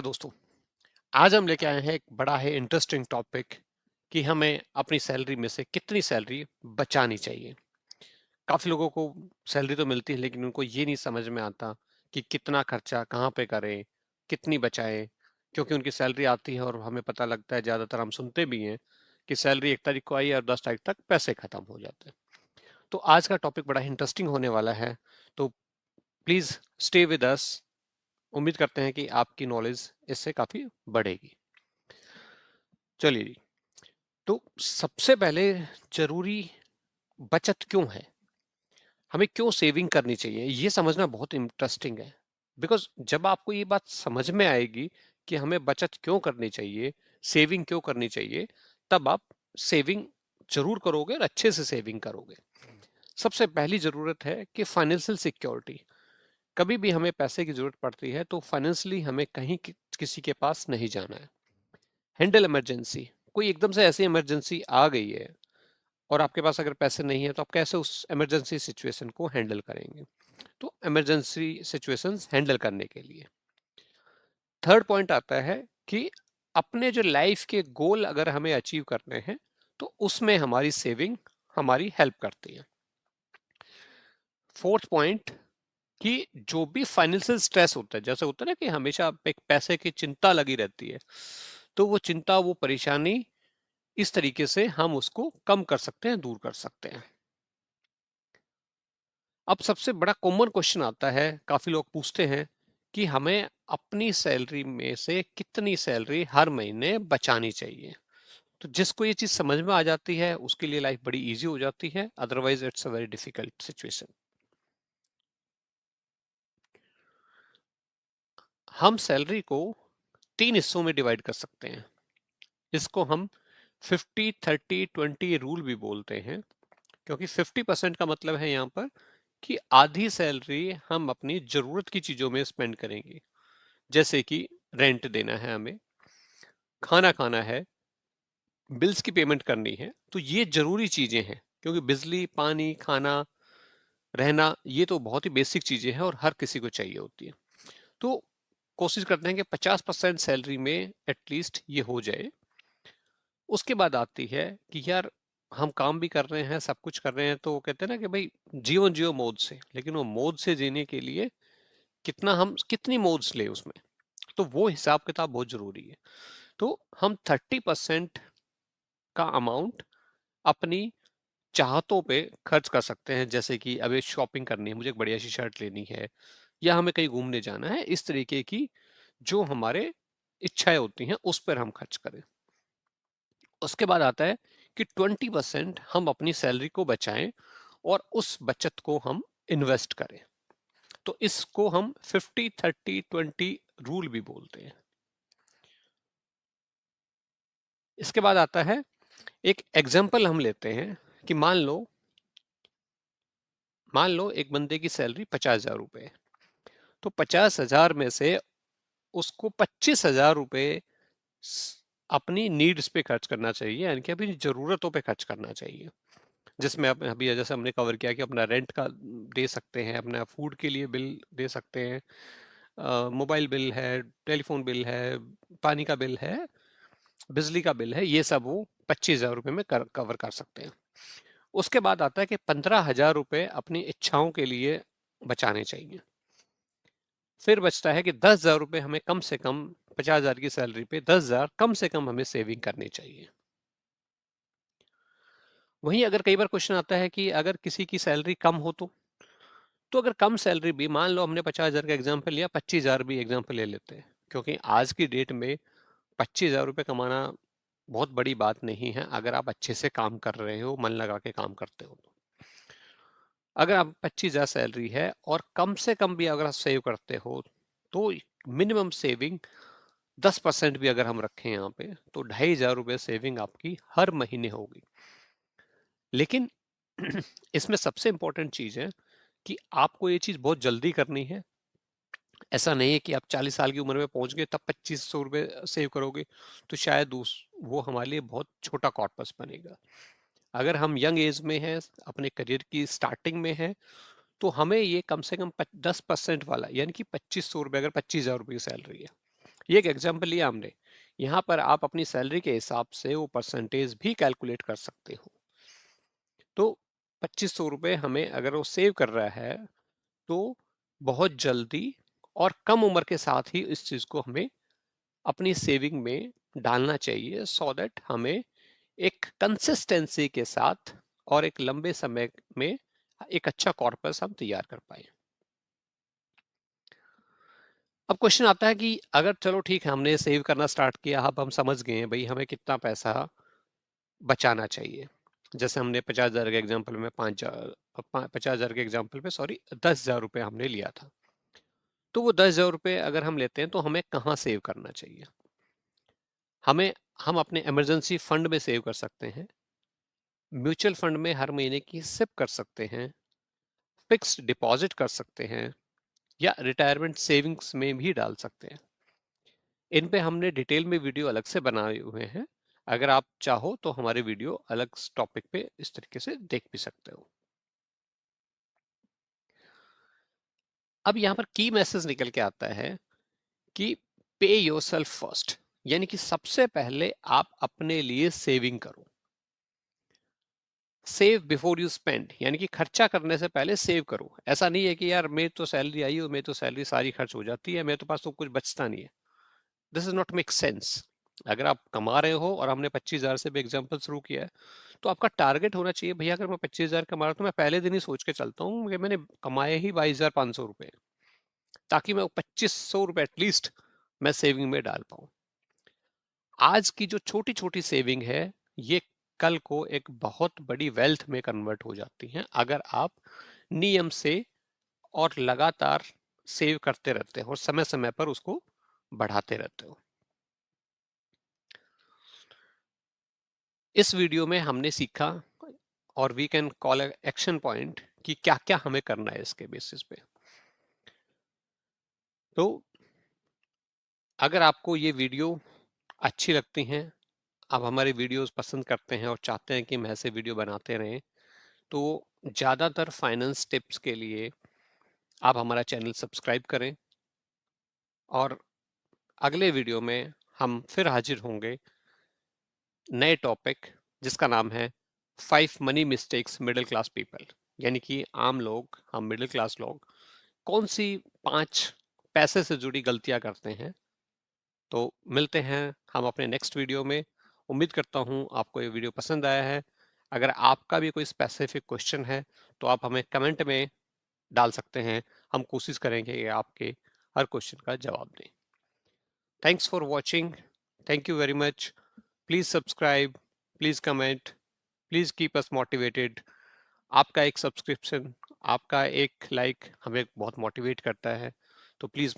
दोस्तों, आज हम लेके आए हैं एक बड़ा है इंटरेस्टिंग टॉपिक कि हमें अपनी सैलरी में से कितनी सैलरी बचानी चाहिए। काफी लोगों को सैलरी तो मिलती है लेकिन उनको ये नहीं समझ में आता कि कितना खर्चा कहाँ पे करें, कितनी बचाएं। क्योंकि उनकी सैलरी आती है और हमें पता लगता है, ज्यादातर हम सुनते भी हैं कि सैलरी 1 तारीख को आई और 10 तारीख तक पैसे खत्म हो जाते हैं। तो आज का टॉपिक बड़ा इंटरेस्टिंग होने वाला है। तो प्लीज स्टे विद अस। उम्मीद करते हैं कि आपकी नॉलेज इससे काफी बढ़ेगी। चलिए जी। तो सबसे पहले जरूरी बचत क्यों है, हमें क्यों सेविंग करनी चाहिए, ये समझना बहुत इंटरेस्टिंग है। बिकॉज जब आपको ये बात समझ में आएगी कि हमें बचत क्यों करनी चाहिए, सेविंग क्यों करनी चाहिए, तब आप सेविंग जरूर करोगे और अच्छे से सेविंग करोगे। सबसे पहली जरूरत है कि फाइनेंशियल सिक्योरिटी। कभी भी हमें पैसे की जरूरत पड़ती है तो फाइनेंशियली हमें कहीं किसी के पास नहीं जाना है। Handle emergency. कोई एकदम से ऐसी इमरजेंसी आ गई है और आपके पास अगर पैसे नहीं है तो आप कैसे उस इमरजेंसी सिचुएशन को हैंडल करेंगे। तो इमरजेंसी सिचुएशंस हैंडल करने के लिए थर्ड पॉइंट आता है कि अपने जो लाइफ के गोल अगर हमें अचीव करने हैं तो उसमें हमारी सेविंग हमारी हेल्प करती है। फोर्थ पॉइंट कि जो भी फाइनेंशियल स्ट्रेस होता है, जैसे होता है ना कि हमेशा एक पैसे की चिंता लगी रहती है, तो वो चिंता वो परेशानी इस तरीके से हम उसको कम कर सकते हैं, दूर कर सकते हैं। अब सबसे बड़ा कॉमन क्वेश्चन आता है, काफी लोग पूछते हैं कि हमें अपनी सैलरी में से कितनी सैलरी हर महीने बचानी चाहिए। तो जिसको ये चीज समझ में आ जाती है उसके लिए लाइफ बड़ी इजी हो जाती है, otherwise it's a very difficult situation. हम सैलरी को 3 हिस्सों में डिवाइड कर सकते हैं। इसको हम 50-30-20 रूल भी बोलते हैं, क्योंकि 50% का मतलब है यहाँ पर कि आधी सैलरी हम अपनी जरूरत की चीजों में स्पेंड करेंगे। जैसे कि रेंट देना है, हमें खाना खाना है, बिल्स की पेमेंट करनी है, तो ये जरूरी चीजें हैं। क्योंकि बिजली, पानी, खाना, रहना, ये तो बहुत ही बेसिक चीजें हैं और हर किसी को चाहिए होती है। तो कोशिश करते हैं कि 50% सैलरी में एटलीस्ट ये हो जाए। उसके बाद आती है कि यार हम काम भी कर रहे हैं, सब कुछ कर रहे हैं, तो वो कहते हैं ना कि भाई जीवन जियो मौज से। लेकिन वो मौज से जीने के लिए कितना हम कितनी मौज ले उसमें, तो वो हिसाब किताब बहुत जरूरी है। तो हम 30% का अमाउंट अपनी चाहतों पे खर्च कर सकते हैं। जैसे कि अभी शॉपिंग करनी है, मुझे एक बढ़िया सी शर्ट लेनी है, या हमें कहीं घूमने जाना है, इस तरीके की जो हमारे इच्छाएं होती हैं उस पर हम खर्च करें। उसके बाद आता है कि 20% हम अपनी सैलरी को बचाएं और उस बचत को हम इन्वेस्ट करें। तो इसको हम 50-30-20 रूल भी बोलते हैं। इसके बाद आता है एक एग्जाम्पल हम लेते हैं कि मान लो एक बंदे की सैलरी 50,000 रुपए है। तो 50,000 में से उसको 25,000 रुपए अपनी नीड्स पे खर्च करना चाहिए, यानी कि अपनी जरूरतों पे खर्च करना चाहिए। जिसमें अभी जैसे हमने कवर किया कि अपना रेंट का दे सकते हैं, अपना फूड के लिए बिल दे सकते हैं, मोबाइल बिल है, टेलीफोन बिल है, पानी का बिल है, बिजली का बिल है, ये सब वो 25,000 रुपये में कवर कर सकते हैं। उसके बाद आता है कि 15,000 रुपये अपनी इच्छाओं के लिए बचाने चाहिए। फिर बचता है कि 10,000 रुपये हमें कम से कम, 50,000 की सैलरी पे 10,000 कम से कम हमें सेविंग करनी चाहिए। वहीं अगर कई बार क्वेश्चन आता है कि अगर किसी की सैलरी कम हो तो अगर कम सैलरी भी, मान लो हमने 50,000 का एग्जाम्पल लिया, 25,000 भी एग्जाम्पल ले लेते हैं, क्योंकि आज की डेट में 25,000 रुपये कमाना बहुत बड़ी बात नहीं है अगर आप अच्छे से काम कर रहे हो, मन लगा के काम करते हो तो। अगर आप 25,000 सैलरी है और कम से कम भी अगर आप सेव करते हो तो मिनिमम सेविंग 10% भी अगर हम रखें यहाँ पे तो 2,500 रुपये सेविंग आपकी हर महीने होगी। लेकिन इसमें सबसे इंपॉर्टेंट चीज है कि आपको ये चीज बहुत जल्दी करनी है। ऐसा नहीं है कि आप 40 साल की उम्र में पहुंच गए तब 2,500 रुपये सेव करोगे, तो शायद वो हमारे लिए बहुत छोटा कॉर्पस बनेगा। अगर हम यंग एज में हैं, अपने करियर की स्टार्टिंग में हैं, तो हमें ये कम से कम 10% वाला, यानी कि 2,500 रुपये, अगर 25,000 रुपये की सैलरी है, ये एक एग्जाम्पल लिया हमने। यहाँ पर आप अपनी सैलरी के हिसाब से वो परसेंटेज भी कैलकुलेट कर सकते हो। तो 2500 रुपये हमें अगर वो सेव कर रहा है तो बहुत जल्दी और कम उम्र के साथ ही इस चीज को हमें अपनी सेविंग में डालना चाहिए, सो दैट हमें एक कंसिस्टेंसी के साथ और एक लंबे समय में एक अच्छा कॉर्पस हम तैयार कर पाए। अब क्वेश्चन आता है कि अगर चलो ठीक है हमने सेव करना स्टार्ट किया, अब हम समझ गए हैं भाई हमें कितना पैसा बचाना चाहिए। जैसे हमने 50,000 के एग्जाम्पल में 50,000 के एग्जाम्पल में सॉरी 10,000 रुपये हमने लिया था। तो वो 10,000 रुपये अगर हम लेते हैं तो हमें कहाँ सेव करना चाहिए? हम अपने इमरजेंसी फंड में सेव कर सकते हैं, म्यूचुअल फंड में हर महीने की सिप कर सकते हैं, फिक्स्ड डिपॉजिट कर सकते हैं, या रिटायरमेंट सेविंग्स में भी डाल सकते हैं। इन पे हमने डिटेल में वीडियो अलग से बनाए हुए हैं। अगर आप चाहो तो हमारे वीडियो अलग टॉपिक पे इस तरीके से देख भी सकते हो। अब यहाँ पर की मैसेज निकल के आता है कि पे योरसेल्फ फर्स्ट, यानी कि सबसे पहले आप अपने लिए सेविंग करो। सेव बिफोर यू स्पेंड, यानी कि खर्चा करने से पहले सेव करो। ऐसा नहीं है कि यार मेरी तो सैलरी आई हो, मेरी तो सैलरी सारी खर्च हो जाती है, मेरे तो पास तो कुछ बचता नहीं है। This is not make sense. अगर आप कमा रहे हो और हमने 25,000 से भी एग्जाम्पल शुरू किया है, तो आपका टारगेट होना चाहिए भैया अगर मैं 25,000 कमा रहा हूं तो मैं पहले दिन ही सोच के चलता हूँ कि मैंने कमाए ही 22,500 रुपए, ताकि मैं 2500 रुपए एटलीस्ट मैं सेविंग में डाल पाऊं। आज की जो छोटी छोटी सेविंग है, ये कल को एक बहुत बड़ी वेल्थ में कन्वर्ट हो जाती हैं अगर आप नियम से और लगातार सेव करते रहते हो और समय समय पर उसको बढ़ाते रहते हो। इस वीडियो में हमने सीखा और we can call action point कि क्या क्या हमें करना है इसके बेसिस पे। तो अगर आपको ये वीडियो अच्छी लगती हैं, आप हमारे वीडियोस पसंद करते हैं और चाहते हैं कि हम ऐसे वीडियो बनाते रहें, तो ज़्यादातर फाइनेंस टिप्स के लिए आप हमारा चैनल सब्सक्राइब करें। और अगले वीडियो में हम फिर हाजिर होंगे नए टॉपिक जिसका नाम है 5 money mistakes middle class people, यानी कि आम लोग, हम मिडिल क्लास लोग कौन सी 5 पैसे से जुड़ी गलतियां करते हैं। तो मिलते हैं हम अपने नेक्स्ट वीडियो में। उम्मीद करता हूं आपको ये वीडियो पसंद आया है। अगर आपका भी कोई स्पेसिफिक क्वेश्चन है तो आप हमें कमेंट में डाल सकते हैं, हम कोशिश करेंगे कि आपके हर क्वेश्चन का जवाब दें। Thanks for watching, thank you very much. Please subscribe, please comment, please keep us motivated. आपका एक सब्सक्रिप्शन, आपका एक लाइक हमें बहुत मोटिवेट करता है, तो प्लीज